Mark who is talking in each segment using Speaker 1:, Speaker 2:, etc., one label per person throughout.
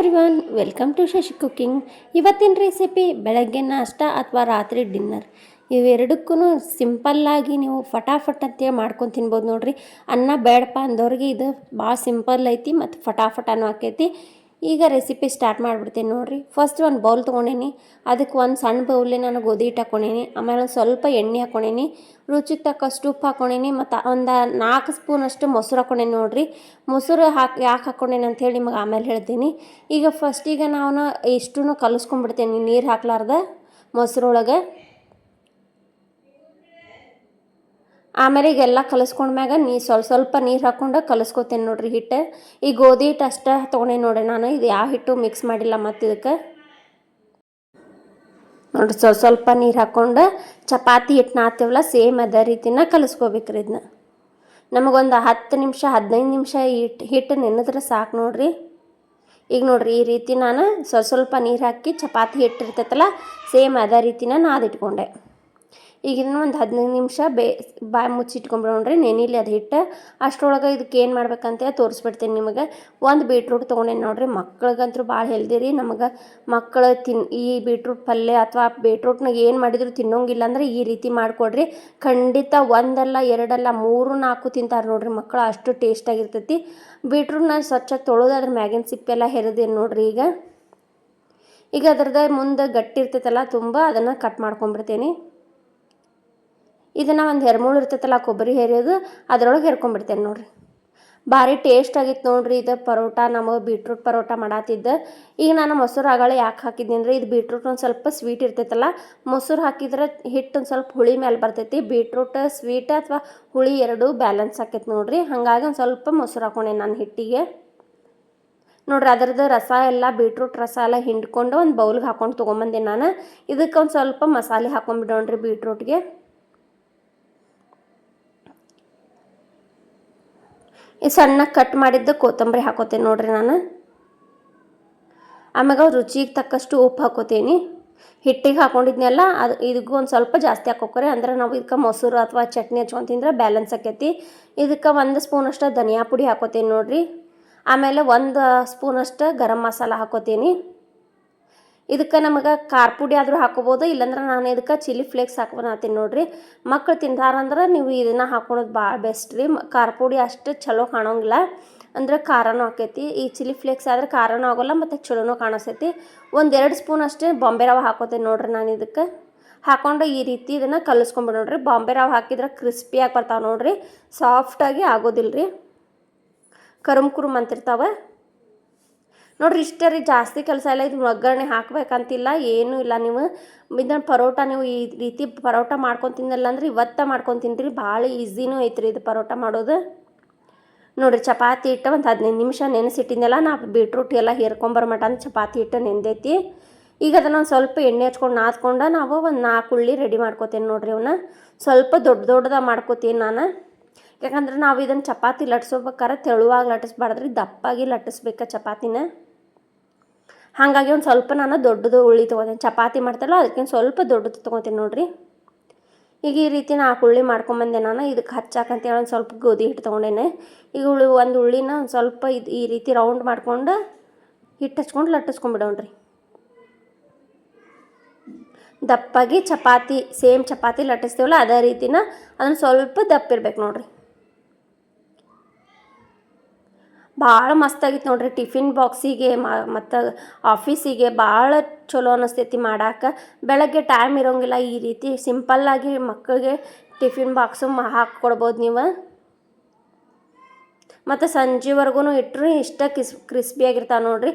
Speaker 1: Everyone, welcome to Shashi cooking. ಇವತ್ತಿನ recipe ಬೆಳಗ್ಗೆ ನಾಷ್ಟ ಅಥವಾ ರಾತ್ರಿ ಡಿನ್ನರ್ ಇವೆರಡಕ್ಕೂ ಸಿಂಪಲ್ಲಾಗಿ ನೀವು ಫಟಾಫಟ್ ಅಂತೇಳಿ ಮಾಡ್ಕೊಂಡು ತಿನ್ಬೋದು ನೋಡಿರಿ. ಅನ್ನ ಬೇಡಪ್ಪ ಅಂದವ್ರಿಗೆ ಇದು ಭಾಳ ಸಿಂಪಲ್ ಐತಿ ಮತ್ತು ಫಟಾಫಟನೂ ಆಕೈತಿ. ಈಗ ರೆಸಿಪಿ ಸ್ಟಾರ್ಟ್ ಮಾಡಿಬಿಡ್ತೀನಿ ನೋಡಿರಿ. ಫಸ್ಟ್ ಒಂದು ಬೌಲ್ ತೊಗೊಂಡೇನಿ, ಅದಕ್ಕೆ ಒಂದು ಸಣ್ಣ ಬೌಲ್ಲೆ ನಾನು ಗೋಧಿ ಹಿಟ್ಟು ಹಾಕ್ಕೊಂಡೇನಿ. ಆಮೇಲೆ ಒಂದು ಸ್ವಲ್ಪ ಎಣ್ಣೆ ಹಾಕ್ಕೊಂಡೇನಿ, ರುಚಿಗೆ ತಕ್ಕಷ್ಟು ಉಪ್ಪು ಹಾಕ್ಕೊಂಡೇನಿ, ಮತ್ತು ಒಂದು 4 ಸ್ಪೂನಷ್ಟು ಮೊಸರು ಹಾಕ್ಕೊಂಡೇನಿ ನೋಡಿರಿ. ಮೊಸರು ಯಾಕೆ ಹಾಕ್ಕೊಂಡೇನಿ ಅಂಥೇಳಿ ನಿಮಗೆ ಆಮೇಲೆ ಹೇಳ್ತೀನಿ. ಈಗ ಫಸ್ಟಿಗೆ ನಾನು ಇಷ್ಟೂ ಕಲಿಸ್ಕೊಂಡ್ಬಿಡ್ತೇನೆ ನೀರು ಹಾಕ್ಲಾರ್ದ ಮೊಸರೊಳಗೆ. ಆಮೇಲೆ ಈಗೆಲ್ಲ ಕಲಿಸ್ಕೊಂಡ್ಮ್ಯಾಗ ಸ್ವಲ್ಪ ನೀರು ಹಾಕ್ಕೊಂಡು ಕಲಿಸ್ಕೊತೇನೆ ನೋಡಿರಿ ಹಿಟ್ಟು. ಈ ಗೋಧಿ ಹಿಟ್ಟು ಅಷ್ಟೇ ತೊಗೊಂಡೇನಿ ನೋಡಿರಿ ನಾನು, ಇದು ಯಾವ ಹಿಟ್ಟು ಮಿಕ್ಸ್ ಮಾಡಿಲ್ಲ. ಮತ್ತು ಇದಕ್ಕೆ ನೋಡಿರಿ ಸ್ವಲ್ಪ ನೀರು ಹಾಕ್ಕೊಂಡು ಚಪಾತಿ ಹಿಟ್ಟು ನಾದ್ತೀವಲ್ಲ ಸೇಮ್ ಅದೇ ರೀತಿನ ಕಲಿಸ್ಕೋಬೇಕ್ರಿ. ಇದನ್ನ ನಮಗೊಂದು 10 ನಿಮಿಷ 15 ನಿಮಿಷ ಹಿಟ್ಟು ನೆನೆದ್ರೆ ಸಾಕು ನೋಡಿರಿ. ಈಗ ನೋಡಿರಿ ಈ ರೀತಿ ನಾನು ಸ್ವಲ್ಪ ನೀರು ಹಾಕಿ ಚಪಾತಿ ಹಿಟ್ಟು ಇರ್ತೈತಲ್ಲ ಸೇಮ್ ಅದೇ ರೀತಿನ ನಾದಿಟ್ಕೊಂಡೆ. ಈಗ ಇದನ್ನು ಒಂದು 15 ನಿಮಿಷ ಬಾಯಿ ಮುಚ್ಚಿಟ್ಕೊಂಡ್ಬಿಡೋಣ್ರಿ, ನೆನಿಲಿ ಅದು ಹಿಟ್ಟು. ಅಷ್ಟರೊಳಗೆ ಇದಕ್ಕೆ ಏನು ಮಾಡ್ಬೇಕಂತ ತೋರಿಸ್ಬಿಡ್ತೀನಿ ನಿಮಗೆ. ಒಂದು ಬೀಟ್ರೂಟ್ ತೊಗೊಂಡೇನಿ ನೋಡಿರಿ. ಮಕ್ಳಿಗಂತೂ ಭಾಳ ಹೆಲ್ದಿ ರೀ. ನಮಗೆ ಮಕ್ಕಳು ಈ ಬೀಟ್ರೂಟ್ ಪಲ್ಯ ಅಥವಾ ಬೀಟ್ರೂಟ್ನಾಗ ಏನು ಮಾಡಿದ್ರು ತಿನ್ನೋಂಗಿಲ್ಲ ಅಂದರೆ ಈ ರೀತಿ ಮಾಡಿಕೊಡ್ರಿ. ಖಂಡಿತ ಒಂದಲ್ಲ ಎರಡಲ್ಲ 3 4 ತಿಂತಾರೆ ನೋಡಿರಿ ಮಕ್ಕಳು, ಅಷ್ಟು ಟೇಸ್ಟಾಗಿರ್ತೈತಿ. ಬೀಟ್ರೂಟ್ನ ಸ್ವಚ್ಛ ತೊಳೆದು ಅದ್ರ ಮ್ಯಾಗಿನ ಸಿಪ್ಪೆಲ್ಲ ಹೆರೆದೇನು ನೋಡಿರಿ. ಈಗ ಅದ್ರದ್ದು ಮುಂದೆ ಗಟ್ಟಿ ಇರ್ತೈತಲ್ಲ ತುಂಬ, ಅದನ್ನು ಕಟ್ ಮಾಡ್ಕೊಂಡ್ಬಿಡ್ತೀನಿ. ಇದನ್ನು ಒಂದು ಹೆರ್ಮೂಳು ಇರ್ತೈತಲ್ಲ ಕೊಬ್ಬರಿ ಹೆರಿಯೋದು, ಅದರೊಳಗೆ ಹೆರ್ಕೊಂಡ್ಬಿಡ್ತೇನೆ ನೋಡಿರಿ. ಭಾರಿ ಟೇಸ್ಟ್ ಆಗಿತ್ತು ನೋಡಿರಿ ಇದು ಪರೋಟ. ನಮಗೆ ಬೀಟ್ರೂಟ್ ಪರೋಟ ಮಾಡತ್ತಿದ್ದೆ. ಈಗ ನಾನು ಮೊಸರು ಆಗಳೇ ಯಾಕೆ ಹಾಕಿದ್ದೀನಿ ಅಂದರೆ ಇದು ಬೀಟ್ರೂಟ್ ಒಂದು ಸ್ವಲ್ಪ ಸ್ವೀಟ್ ಇರ್ತೈತಲ್ಲ, ಮೊಸರು ಹಾಕಿದ್ರೆ ಹಿಟ್ಟು ಒಂದು ಸ್ವಲ್ಪ ಹುಳಿ ಮೇಲೆ ಬರ್ತೈತಿ. ಬೀಟ್ರೂಟ್ ಸ್ವೀಟ್ ಅಥವಾ ಹುಳಿ ಎರಡೂ ಬ್ಯಾಲೆನ್ಸ್ ಆಕೈತಿ ನೋಡಿರಿ. ಹಾಗಾಗಿ ಒಂದು ಸ್ವಲ್ಪ ಮೊಸರು ಹಾಕೊಂಡೆ ನಾನು ಹಿಟ್ಟಿಗೆ. ನೋಡಿರಿ ಅದರದ್ದು ರಸ ಎಲ್ಲ ಬೀಟ್ರೂಟ್ ರಸ ಎಲ್ಲ ಹಿಂಡ್ಕೊಂಡು ಒಂದು ಬೌಲ್ಗೆ ಹಾಕೊಂಡು ತೊಗೊಂಬಂದೆ ನಾನು. ಇದಕ್ಕೆ ಒಂದು ಸ್ವಲ್ಪ ಮಸಾಲೆ ಹಾಕೊಂಡ್ಬಿಡೋಣ್ರಿ ಬೀಟ್ರೂಟ್ಗೆ. ಈ ಸಣ್ಣ ಕಟ್ ಮಾಡಿದ್ದು ಕೊತ್ತಂಬರಿ ಹಾಕೋತೇನೆ ನೋಡಿರಿ ನಾನು. ಆಮ್ಯಾಗ ರುಚಿಗೆ ತಕ್ಕಷ್ಟು ಉಪ್ಪು ಹಾಕೋತೀನಿ. ಹಿಟ್ಟಿಗೆ ಹಾಕೊಂಡಿದ್ನೆಲ್ಲ ಇದಕ್ಕೂ ಒಂದು ಸ್ವಲ್ಪ ಜಾಸ್ತಿ ಹಾಕೋಕ್ರೆ, ಅಂದ್ರೆ ನಾವು ಇದಕ್ಕೆ ಮೊಸರು ಅಥವಾ ಚಟ್ನಿ ಹಚ್ಕೊಂಡು ತಿಂದ್ರೆ ಬ್ಯಾಲೆನ್ಸ್ ಆಕೈತಿ. ಇದಕ್ಕೆ 1 ಸ್ಪೂನಷ್ಟು ಧನಿಯಾ ಪುಡಿ ಹಾಕೋತೀನಿ ನೋಡಿರಿ. ಆಮೇಲೆ 1 ಸ್ಪೂನಷ್ಟು ಗರಂ ಮಸಾಲ ಹಾಕೋತೀನಿ. ಇದಕ್ಕೆ ನಮಗೆ ಖಾರ ಪುಡಿ ಆದರೂ ಹಾಕೋಬೋದು, ಇಲ್ಲಾಂದ್ರೆ ನಾನು ಇದಕ್ಕೆ ಚಿಲ್ಲಿ ಫ್ಲೇಕ್ಸ್ ಹಾಕ್ತೀನಿ ನೋಡಿರಿ. ಮಕ್ಕಳು ತಿಂತಾರಂದ್ರೆ ನೀವು ಇದನ್ನು ಹಾಕೊಳೋದು ಭಾಳ ಬೆಸ್ಟ್ ರೀ. ಖಾರ ಪುಡಿ ಅಷ್ಟು ಚಲೋ ಕಾಣೋಂಗಿಲ್ಲ, ಅಂದ್ರೆ ಖಾರನೂ ಆಕೈತಿ. ಈ ಚಿಲ್ಲಿ ಫ್ಲೇಕ್ಸ್ ಆದರೆ ಖಾರನೂ ಆಗೋಲ್ಲ ಮತ್ತು ಚಲೋನೂ ಕಾಣಿಸ್ತೈತಿ. 1-2 ಸ್ಪೂನ್ ಅಷ್ಟೇ ಬಾಂಬೆ ರವೆ ಹಾಕೋತೀನಿ ನೋಡಿರಿ ನಾನು. ಇದಕ್ಕೆ ಹಾಕ್ಕೊಂಡು ಈ ರೀತಿ ಇದನ್ನು ಕಲಿಸ್ಕೊಂಡ್ಬಿಡೋಣ್ರಿ. ಬಾಂಬೆ ರವೆ ಹಾಕಿದ್ರೆ ಕ್ರಿಸ್ಪಿಯಾಗಿ ಬರ್ತಾವೆ ನೋಡಿರಿ, ಸಾಫ್ಟಾಗಿ ಆಗೋದಿಲ್ಲ ರೀ, ಕುರುಮ್ ಅಂತಿರ್ತಾವೆ ನೋಡಿರಿ. ಇಷ್ಟೇ ರೀ, ಜಾಸ್ತಿ ಕೆಲಸ ಇಲ್ಲ. ಇದು ಒಗ್ಗರಣೆ ಹಾಕಬೇಕಂತಿಲ್ಲ, ಏನೂ ಇಲ್ಲ. ನೀವು ಇದನ್ನು ಪರೋಟ ನೀವು ಈ ರೀತಿ ಪರೋಟ ಮಾಡ್ಕೊಂಡು ತಿನ್ನಲ್ಲ ಅಂದ್ರೆ ಇವತ್ತು ಮಾಡ್ಕೊಂಡು ತಿಂತೀರಿ. ಭಾಳ ಈಸಿನೂ ಐತ್ರಿ ಇದು ಪರೋಟ ಮಾಡೋದು. ನೋಡಿರಿ ಚಪಾತಿ ಹಿಟ್ಟು ಒಂದು 15 ನಿಮಿಷ ನೆನೆಸಿಟ್ಟಿದ್ದೆಲ್ಲ ನಾ ಬೀಟ್ರೂಟ್ ಎಲ್ಲ ಹೇರ್ಕೊಂಬರೋ ಮಟ ಅಂತ ಚಪಾತಿ ಹಿಟ್ಟು ನೆಂದೈತಿ. ಈಗ ಅದನ್ನು ಒಂದು ಸ್ವಲ್ಪ ಎಣ್ಣೆ ಹಚ್ಕೊಂಡು ನಾದ್ಕೊಂಡು ನಾವು ಒಂದು 4 ಉಳ್ಳಿ ರೆಡಿ ಮಾಡ್ಕೋತೇನೆ ನೋಡಿರಿ. ಅವನ್ನ ಸ್ವಲ್ಪ ದೊಡ್ಡದಾಗಿ ಮಾಡ್ಕೋತೀನಿ ನಾನು. ಯಾಕಂದ್ರೆ ನಾವು ಇದನ್ನು ಚಪಾತಿ ಲಟ್ಸೋಬೇಕಾರೆ ತೆಳುವಾಗಿ ಲಟ್ಟಿಸ್ಬಾರ್ದ್ರಿ, ದಪ್ಪಾಗಿ ಲಟ್ಟಿಸ್ಬೇಕು ಚಪಾತಿನ. ಹಾಗಾಗಿ ಒಂದು ಸ್ವಲ್ಪ ನಾನು ದೊಡ್ಡದು ಉಳ್ಳಿ ತೊಗೋತೀನಿ. ಚಪಾತಿ ಮಾಡ್ತಾರಲ್ಲ ಅದಕ್ಕಿಂತ ಸ್ವಲ್ಪ ದೊಡ್ಡದು ತೊಗೋತೀನಿ ನೋಡಿರಿ. ಈಗ ಈ ರೀತಿ 4 ಉಳ್ಳಿ ಮಾಡ್ಕೊಂಬಂದೆ ನಾನು. ಇದಕ್ಕೆ ಹಚ್ಚಾಕಂತೇಳಿ ಒಂದು ಸ್ವಲ್ಪ ಗೋಧಿ ಹಿಟ್ಟು ತೊಗೊಂಡೇನೆ. ಈಗ ಒಂದು ಉಳ್ಳಿನ ಒಂದು ಸ್ವಲ್ಪ ಈ ರೀತಿ ರೌಂಡ್ ಮಾಡ್ಕೊಂಡು ಹಿಟ್ಟು ಹಚ್ಕೊಂಡು ಲಟ್ಟಿಸ್ಕೊಂಡ್ಬಿಡೋಣ್ರಿ. ದಪ್ಪಾಗಿ ಚಪಾತಿ ಸೇಮ್ ಚಪಾತಿ ಲಟ್ಟಿಸ್ತೀವಲ್ಲ ಅದೇ ರೀತಿನ ಅದನ್ನು ಸ್ವಲ್ಪ ದಪ್ಪ ಇರ್ಬೇಕು ನೋಡಿರಿ. ಭಾಳ ಮಸ್ತಾಗಿತ್ತು ನೋಡಿರಿ. ಟಿಫಿನ್ ಬಾಕ್ಸಿಗೆ ಮತ್ತು ಆಫೀಸಿಗೆ ಭಾಳ ಚಲೋ ಅನ್ನಿಸ್ತೈತಿ ಮಾಡಾಕ. ಬೆಳಗ್ಗೆ ಟೈಮ್ ಇರೋಂಗಿಲ್ಲ, ಈ ರೀತಿ ಸಿಂಪಲ್ಲಾಗಿ ಮಕ್ಕಳಿಗೆ ಟಿಫಿನ್ ಬಾಕ್ಸು ಹಾಕ್ಕೊಡ್ಬೋದು ನೀವು. ಮತ್ತು ಸಂಜೆವರೆಗೂ ಇಟ್ಟರು ಇಷ್ಟ ಕ್ರಿಸ್ಪಿಯಾಗಿರ್ತಾವೆ ನೋಡಿರಿ.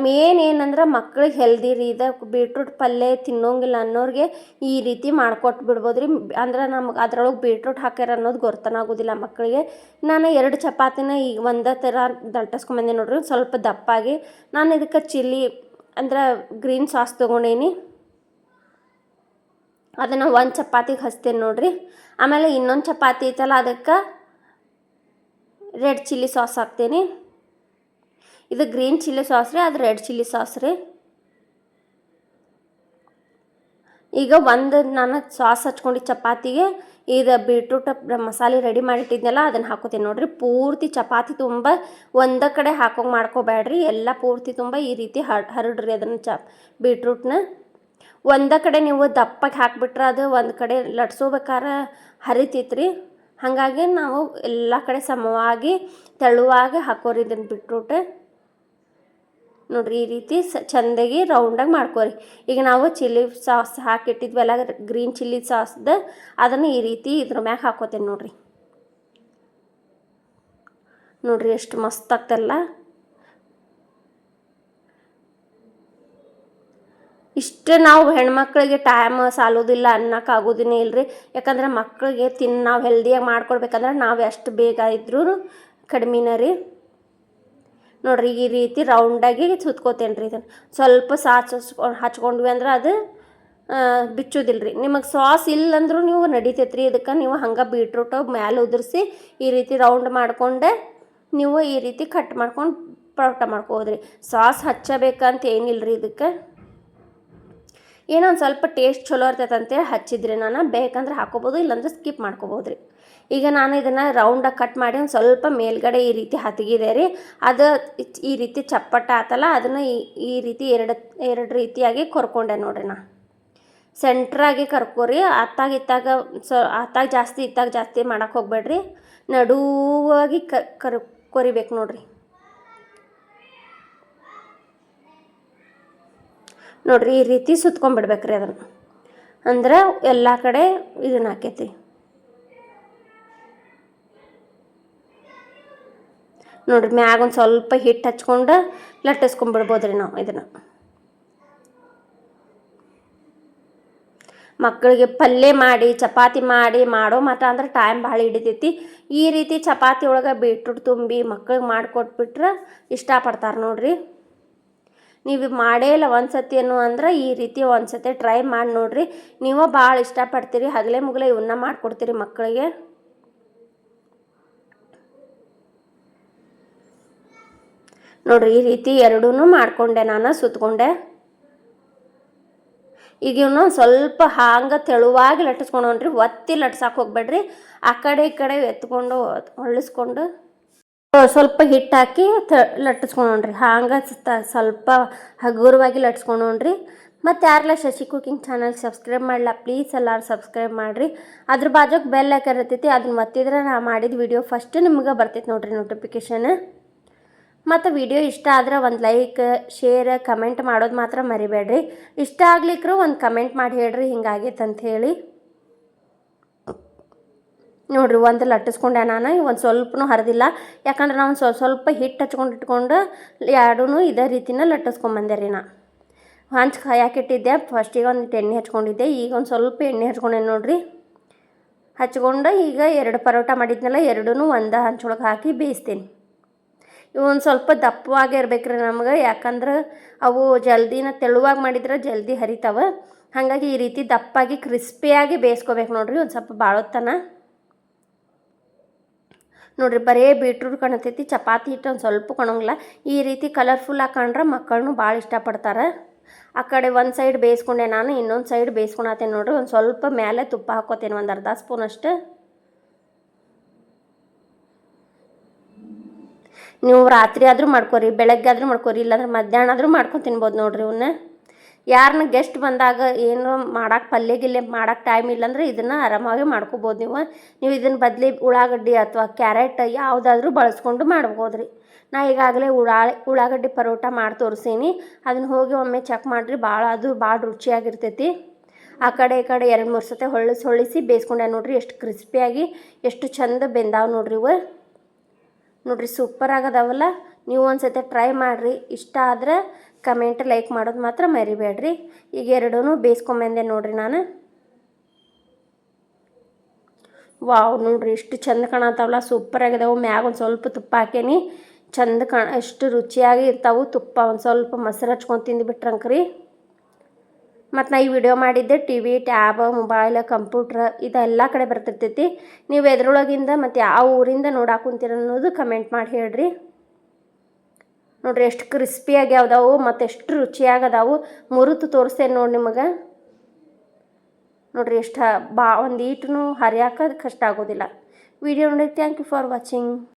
Speaker 1: ಮೇನ್ ಏನಂದ್ರೆ ಮಕ್ಳಿಗೆ ಹೆಲ್ದಿ ರೀ ಇದು. ಬೀಟ್ರೂಟ್ ಪಲ್ಯ ತಿನ್ನೋಂಗಿಲ್ಲ ಅನ್ನೋರಿಗೆ ಈ ರೀತಿ ಮಾಡ್ಕೊಟ್ಟು ಬಿಡ್ಬೋದು ರೀ. ಅಂದ್ರೆ ನಮ್ಗೆ ಅದ್ರೊಳಗೆ ಬೀಟ್ರೂಟ್ ಹಾಕ್ಯಾರ ಅನ್ನೋದು ಗೊತ್ತನಾಗೋದಿಲ್ಲ ಮಕ್ಕಳಿಗೆ. ನಾನು 2 ಚಪಾತಿನ ಈಗ ಒಂದೇ ಥರ ಲಟ್ಟಿಸ್ಕೊಂಬಂದೆ ನೋಡಿರಿ, ಸ್ವಲ್ಪ ದಪ್ಪಾಗಿ. ನಾನು ಇದಕ್ಕೆ ಚಿಲ್ಲಿ ಅಂದ್ರೆ ಗ್ರೀನ್ ಸಾಸ್ ತೊಗೊಂಡೇನಿ, ಅದನ್ನು 1 ಚಪಾತಿಗೆ ಹಚ್ತೇನೆ ನೋಡಿರಿ. ಆಮೇಲೆ ಇನ್ನೊಂದು ಚಪಾತಿ ಐತಲ್ಲ ಅದಕ್ಕೆ ರೆಡ್ ಚಿಲ್ಲಿ ಸಾಸ್ ಹಾಕ್ತೀನಿ. ಇದು ಗ್ರೀನ್ ಚಿಲ್ಲಿ ಸಾಸ್ ರೀ, ಅದು ರೆಡ್ ಚಿಲ್ಲಿ ಸಾಸ್ ರೀ. ಈಗ ನಾನು ಸಾಸ್ ಹಚ್ಕೊಂಡು ಚಪಾತಿಗೆ ಇದು ಬೀಟ್ರೂಟ್ ಮಸಾಲೆ ರೆಡಿ ಮಾಡಿಟ್ಟಿದ್ನಲ್ಲ ಅದನ್ನು ಹಾಕೋತೀನಿ ನೋಡಿರಿ. ಪೂರ್ತಿ ಚಪಾತಿ ತುಂಬ ಒಂದೇ ಕಡೆ ಹಾಕೋಂಗೆ ಮಾಡ್ಕೋಬೇಡ್ರಿ, ಎಲ್ಲ ಪೂರ್ತಿ ತುಂಬ ಈ ರೀತಿ ಹರಡ್ರಿ ಅದನ್ನು ಬೀಟ್ರೂಟ್ನ. ಒಂದೇ ಕಡೆ ನೀವು ದಪ್ಪಗೆ ಹಾಕಿಬಿಟ್ರೆ ಅದು ಒಂದು ಕಡೆ ಲಟ್ಸೋಬೇಕಾರೆ ಹರಿತೈತ್ರಿ. ಹಾಗಾಗಿ ನಾವು ಎಲ್ಲ ಕಡೆ ಸಮವಾಗಿ ತೆಳುವಾಗಿ ಹಾಕೋರಿ ಇದನ್ನು ಬೀಟ್ರೂಟ್. ನೋಡಿರಿ ಈ ರೀತಿ ಚೆಂದಾಗಿ ರೌಂಡಾಗಿ ಮಾಡ್ಕೋರಿ. ಈಗ ನಾವು ಚಿಲ್ಲಿ ಸಾಸ್ ಹಾಕಿಟ್ಟಿದ್ವಲ್ಲ ಗ್ರೀನ್ ಚಿಲ್ಲಿ ಸಾಸ್ದು, ಅದನ್ನು ಈ ರೀತಿ ಇದ್ರ ಮ್ಯಾಗ ಹಾಕೋತೇನೆ ನೋಡಿರಿ. ನೋಡಿರಿ ಎಷ್ಟು ಮಸ್ತ್ ಆಗ್ತಲ್ಲ. ಇಷ್ಟು ನಾವು ಹೆಣ್ಮಕ್ಳಿಗೆ ಟೈಮ್ ಸಾಲೋದಿಲ್ಲ ಅನ್ನೋಕ್ಕಾಗೋದಿನೇ ಇಲ್ಲರಿ. ಯಾಕಂದ್ರೆ ಮಕ್ಕಳಿಗೆ ನಾವು ಹೆಲ್ದಿಯಾಗಿ ಮಾಡ್ಕೊಡ್ಬೇಕಂದ್ರೆ ನಾವು ಎಷ್ಟು ಬೇಗ ಇದ್ರೂ ಕಡಿಮೆನೇ ರೀ. ನೋಡಿರಿ ಈ ರೀತಿ ರೌಂಡಾಗಿ ಸುತ್ಕೋತೇನೆ ರೀ. ಇದನ್ನು ಸ್ವಲ್ಪ ಹಚ್ಕೊಂಡ್ವಿ ಅಂದ್ರೆ ಅದು ಬಿಚ್ಚೋದಿಲ್ಲ ರೀ. ನಿಮಗೆ ಸಾಸ್ ಇಲ್ಲಂದ್ರೂ ನೀವು ನಡಿತೈತೆ ರೀ. ಇದಕ್ಕೆ ನೀವು ಹಂಗೆ ಬೀಟ್ರೂಟು ಮ್ಯಾಲೆ ಉದುರಿಸಿ ಈ ರೀತಿ ರೌಂಡ್ ಮಾಡ್ಕೊಂಡೆ ನೀವು ಈ ರೀತಿ ಕಟ್ ಮಾಡ್ಕೊಂಡು ಪರೋಟ ಮಾಡ್ಕೋದ್ರಿ. ಸಾಸ್ ಹಚ್ಚಬೇಕಂತ ಏನಿಲ್ಲ ರೀ. ಇದಕ್ಕೆ ಏನೋ ಒಂದು ಸ್ವಲ್ಪ ಟೇಸ್ಟ್ ಚಲೋ ಇರ್ತೈತೆ ಅಂತೇಳಿ ಹಚ್ಚಿದ್ರಿ. ನಾನು ಬೇಕಂದ್ರೆ ಹಾಕೋಬೋದು, ಇಲ್ಲಾಂದ್ರೆ ಸ್ಕಿಪ್ ಮಾಡ್ಕೋಬೋದು ರೀ. ಈಗ ನಾನು ಇದನ್ನು ರೌಂಡಾಗಿ ಕಟ್ ಮಾಡಿ ಒಂದು ಸ್ವಲ್ಪ ಮೇಲ್ಗಡೆ ಈ ರೀತಿ ಹತ್ತಿಗಿದೆ ರೀ. ಅದು ಈ ರೀತಿ ಚಪ್ಪಟ್ಟ ಆತಲ್ಲ, ಅದನ್ನು ಈ ರೀತಿ ಎರಡು ರೀತಿಯಾಗಿ ಕೊರ್ಕೊಂಡೆ ನೋಡ್ರಿ. ನಾ ಸೆಂಟ್ರಾಗಿ ಕರ್ಕೋರಿ. ಅತ್ತಾಗ ಜಾಸ್ತಿ ಮಾಡೋಕ್ಕೆ ಹೋಗ್ಬೇಡ್ರಿ. ನಡುವಾಗಿ ಕೊರಿಬೇಕು ನೋಡ್ರಿ. ನೋಡಿರಿ ಈ ರೀತಿ ಸುತ್ಕೊಂಡ್ಬಿಡ್ಬೇಕ್ರಿ ಅದನ್ನು. ಅಂದ್ರೆ ಎಲ್ಲ ಕಡೆ ಇದನ್ನು ಹಾಕೈತಿ ನೋಡಿರಿ. ಮ್ಯಾಗ ಒಂದು ಸ್ವಲ್ಪ ಹಿಟ್ಟು ಹಚ್ಕೊಂಡು ಲಟ್ಟಿಸ್ಕೊಂಡ್ಬಿಡ್ಬೋದ್ರಿ ನಾವು ಇದನ್ನು. ಮಕ್ಕಳಿಗೆ ಪಲ್ಯ ಮಾಡಿ ಚಪಾತಿ ಮಾಡೋ ಮಟ ಅಂದ್ರೆ ಟೈಮ್ ಭಾಳ ಹಿಡಿತೈತಿ. ಈ ರೀತಿ ಚಪಾತಿ ಒಳಗೆ ಬೀಟ್ರೂಟ್ ತುಂಬಿ ಮಕ್ಕಳಿಗೆ ಮಾಡಿಕೊಟ್ಬಿಟ್ರೆ ಇಷ್ಟಪಡ್ತಾರೆ ನೋಡಿರಿ. ನೀವು ಮಾಡೇ ಇಲ್ಲ ಒಂದು ಸತಿ ಅಂದ್ರೆ ಈ ರೀತಿ ಒಂದು ಸತಿ ಟ್ರೈ ಮಾಡಿ ನೋಡಿರಿ. ನೀವು ಭಾಳ ಇಷ್ಟಪಡ್ತೀರಿ. ಹಗಲೇ ಮುಗಲೇ ಇವನ್ನ ಮಾಡಿಕೊಡ್ತೀರಿ ಮಕ್ಕಳಿಗೆ. ನೋಡಿರಿ ಈ ರೀತಿ ಎರಡೂ ಮಾಡಿಕೊಂಡೆ, ನಾನು ಸುತ್ತಕೊಂಡೆ. ಈಗ ಇವನು ಸ್ವಲ್ಪ ಹಾಂಗೆ ತೆಳುವಾಗಿ ಲಟ್ಟಿಸ್ಕೊಂಡ್ರಿ. ಒತ್ತಿ ಲಟ್ಸಕ್ಕೆ ಹೋಗ್ಬೇಡ್ರಿ. ಆ ಕಡೆ ಈ ಕಡೆ ಎತ್ಕೊಂಡು ಹೊಳ್ಳಿಸ್ಕೊಂಡು ಸ್ವಲ್ಪ ಹಿಟ್ಟು ಹಾಕಿ ಲಟ್ಟಿಸ್ಕೊಂಡ್ರಿ. ಹಾಂಗೆ ಸ್ವಲ್ಪ ಹಗುರವಾಗಿ ಲಟ್ಸ್ಕೊಂಡ್ರಿ. ಮತ್ತು ಯಾರೆಲ್ಲ ಶಶಿ ಕುಕಿಂಗ್ ಚಾನಲ್ ಸಬ್ಸ್ಕ್ರೈಬ್ ಮಾಡಲ್ಲ ಪ್ಲೀಸ್ ಎಲ್ಲರೂ ಸಬ್ಸ್ಕ್ರೈಬ್ ಮಾಡಿರಿ. ಅದ್ರ ಬಾಜುಗೆ ಬೆಲ್ ಹಾಕಿರ್ತೈತಿ, ಅದನ್ನ ಒತ್ತಿದ್ರೆ ನಾ ಮಾಡಿದ ವಿಡಿಯೋ ಫಸ್ಟ್ ನಿಮ್ಗೆ ಬರ್ತೈತೆ ನೋಡಿರಿ ನೋಟಿಫಿಕೇಷನ್. ಮತ್ತು ವಿಡಿಯೋ ಇಷ್ಟ ಆದ್ರೆ ಒಂದು ಲೈಕ್ ಶೇರ್ ಕಮೆಂಟ್ ಮಾಡೋದು ಮಾತ್ರ ಮರಿಬೇಡ್ರಿ. ಇಷ್ಟ ಆಗ್ಲಿಕ್ಕರೂ ಒಂದು ಕಮೆಂಟ್ ಮಾಡಿ ಹೇಳ್ರಿ ಹಿಂಗಾಗೈತೆ ಅಂತ ಹೇಳಿ. ನೋಡಿರಿ ಒಂದು ಲಟ್ಟಿಸ್ಕೊಂಡೆ ನಾನು. ಒಂದು ಸ್ವಲ್ಪನೂ ಹರಿದಿಲ್ಲ, ಯಾಕಂದ್ರೆ ನಾವು ಸ್ವಲ್ಪ ಹಿಟ್ಟು ಹಚ್ಕೊಂಡು ಎರಡೂ ಇದೇ ರೀತಿನ ಲಟ್ಟಿಸ್ಕೊಂಬಂದೆ ರೀ. ನಾ ಹಂಚ್ ಕಾಯಕ್ಕಿಟ್ಟಿದ್ದೆ. ಫಸ್ಟಿಗೆ ಒಂದು ಎಣ್ಣೆ ಹಚ್ಕೊಂಡಿದ್ದೆ, ಈಗ ಒಂದು ಸ್ವಲ್ಪ ಎಣ್ಣೆ ಹಚ್ಕೊಂಡೆ ನೋಡಿರಿ. ಹಚ್ಕೊಂಡು ಈಗ 2 ಪರೋಟ ಮಾಡಿದ್ನಲ್ಲ, ಎರಡೂ ಒಂದು ಹಂಚೊಳಗೆ ಹಾಕಿ ಬೇಯಿಸ್ತೀನಿ. ಇವು ಒಂದು ಸ್ವಲ್ಪ ದಪ್ಪವಾಗಿ ಇರ್ಬೇಕ್ರಿ ನಮ್ಗೆ, ಯಾಕಂದ್ರೆ ಅವು ಜಲ್ದಿನ ತೆಳುವಾಗಿ ಮಾಡಿದ್ರೆ ಜಲ್ದಿ ಹರಿತಾವೆ. ಹಾಗಾಗಿ ಈ ರೀತಿ ದಪ್ಪಾಗಿ ಕ್ರಿಸ್ಪಿಯಾಗಿ ಬೇಯಿಸ್ಕೋಬೇಕು ನೋಡಿರಿ ಒಂದು ಸ್ವಲ್ಪ ಬಾಳೋತ್ತನ. ನೋಡಿರಿ ಬರೀ ಬೀಟ್ರೂಟ್ ಕಾಣತೈತಿ, ಚಪಾತಿ ಹಿಟ್ಟು ಒಂದು ಸ್ವಲ್ಪ ಕಾಣೋಂಗಿಲ್ಲ. ಈ ರೀತಿ ಕಲರ್ಫುಲ್ ಹಾಕೊಂಡ್ರೆ ಮಕ್ಕಳನ್ನು ಭಾಳ ಇಷ್ಟಪಡ್ತಾರೆ. ಆ ಕಡೆ ಒಂದು ಸೈಡ್ ಬೇಯಿಸ್ಕೊಂಡೆ ನಾನು, ಇನ್ನೊಂದು ಸೈಡ್ ಬೇಯಿಸ್ಕೊಳತ್ತೇನೆ ನೋಡಿರಿ. ಒಂದು ಸ್ವಲ್ಪ ಮೇಲೆ ತುಪ್ಪ ಹಾಕೋತೇನೆ, ಒಂದು ಅರ್ಧ ಸ್ಪೂನ್ ಅಷ್ಟು. ನೀವು ರಾತ್ರಿ ಆದರೂ ಮಾಡ್ಕೊರಿ, ಬೆಳಗ್ಗೆ ಆದರೂ ಮಾಡ್ಕೊರಿ, ಇಲ್ಲಾಂದ್ರೆ ಮಧ್ಯಾಹ್ನ ಆದರೂ ಮಾಡ್ಕೊಂಡು ತಿನ್ಬೋದು ನೋಡಿರಿ. ಇವನ್ನ ಯಾರನ್ನ ಗೆಸ್ಟ್ ಬಂದಾಗ ಏನು ಮಾಡೋಕೆ ಪಲ್ಯ ಮಾಡೋಕೆ ಟೈಮ್ ಇಲ್ಲಾಂದ್ರೆ ಇದನ್ನು ಆರಾಮಾಗಿ ಮಾಡ್ಕೋಬೋದು. ನೀವು ಇದನ್ನು ಬದಲಿ ಉಳ್ಳಾಗಡ್ಡಿ ಅಥವಾ ಕ್ಯಾರೆಟ್ ಯಾವುದಾದ್ರೂ ಬಳಸ್ಕೊಂಡು ಮಾಡ್ಬೋದು ರೀ. ನಾ ಈಗಾಗಲೇ ಉಳ್ಳಾಗಡ್ಡಿ ಪರೋಟ ಮಾಡಿ ತೋರಿಸೀನಿ, ಅದನ್ನು ಹೋಗಿ ಒಮ್ಮೆ ಚೆಕ್ ಮಾಡಿರಿ. ಭಾಳ ರುಚಿಯಾಗಿರ್ತೈತಿ. ಆ ಕಡೆ ಈ ಕಡೆ 2-3 ಸತಿ ಹೊಳ್ಳಿಸಿ ಬೇಯಿಸ್ಕೊಂಡೆ ನೋಡಿರಿ. ಎಷ್ಟು ಕ್ರಿಸ್ಪಿಯಾಗಿ ಎಷ್ಟು ಚಂದ ಬೆಂದಾವೆ ನೋಡಿರಿ ಇವು. ನೋಡಿರಿ ಸೂಪರ್ ಆಗದಾವಲ್ಲ. ನೀವು ಒಂದು ಸತಿ ಟ್ರೈ ಮಾಡಿರಿ. ಇಷ್ಟ ಆದರೆ ಕಮೆಂಟ್ ಲೈಕ್ ಮಾಡೋದು ಮಾತ್ರ ಮರಿಬೇಡ್ರಿ. ಈಗ ಎರಡೂ ಬೇಯಿಸ್ಕೊಂಬಂದೆ ನೋಡಿರಿ ನಾನು. ವಾವ್ ನೋಡಿರಿ ಎಷ್ಟು ಚಂದ ಕಾಣತ್ತಾವಲ್ಲ, ಸೂಪರ್ ಆಗಿದಾವೆ. ಮ್ಯಾಗ ಒಂದು ಸ್ವಲ್ಪ ತುಪ್ಪ ಹಾಕೇನಿ, ಚಂದ ಎಷ್ಟು ರುಚಿಯಾಗಿ ಇರ್ತಾವೆ. ತುಪ್ಪ ಒಂದು ಸ್ವಲ್ಪ ಮೊಸರು ಹಚ್ಕೊಂಡು ತಿಂದುಬಿಟ್ರಂಕ್ರಿ. ಮತ್ತು ನಾ ಈ ವಿಡಿಯೋ ಮಾಡಿದ್ದೆ TV, ಟ್ಯಾಬ್, ಮೊಬೈಲ್, ಕಂಪ್ಯೂಟ್ರ್ ಇದೆಲ್ಲ ಕಡೆ ಬರ್ತಿರ್ತೈತಿ. ನೀವು ಎದ್ರೊಳಗಿಂದ ಮತ್ತು ಯಾವ ಊರಿಂದ ನೋಡಾಕುಂತೀರ ಅನ್ನೋದು ಕಮೆಂಟ್ ಮಾಡಿ ಹೇಳ್ರಿ. ನೋಡಿರಿ ಎಷ್ಟು ಕ್ರಿಸ್ಪಿಯಾಗಿ ಯಾವ್ದಾವು ಮತ್ತು ಎಷ್ಟು ರುಚಿಯಾಗದಾವು. ಮುರಿದು ತೋರಿಸ್ತೇನೆ ನೋಡಿ ನಿಮಗೆ. ನೋಡಿರಿ ಎಷ್ಟು ಒಂದು ಈಟು ಹರಿಯಾಕ ಕಷ್ಟ ಆಗೋದಿಲ್ಲ. ವಿಡಿಯೋ ನೋಡಿ ಥ್ಯಾಂಕ್ ಯು ಫಾರ್ ವಾಚಿಂಗ್.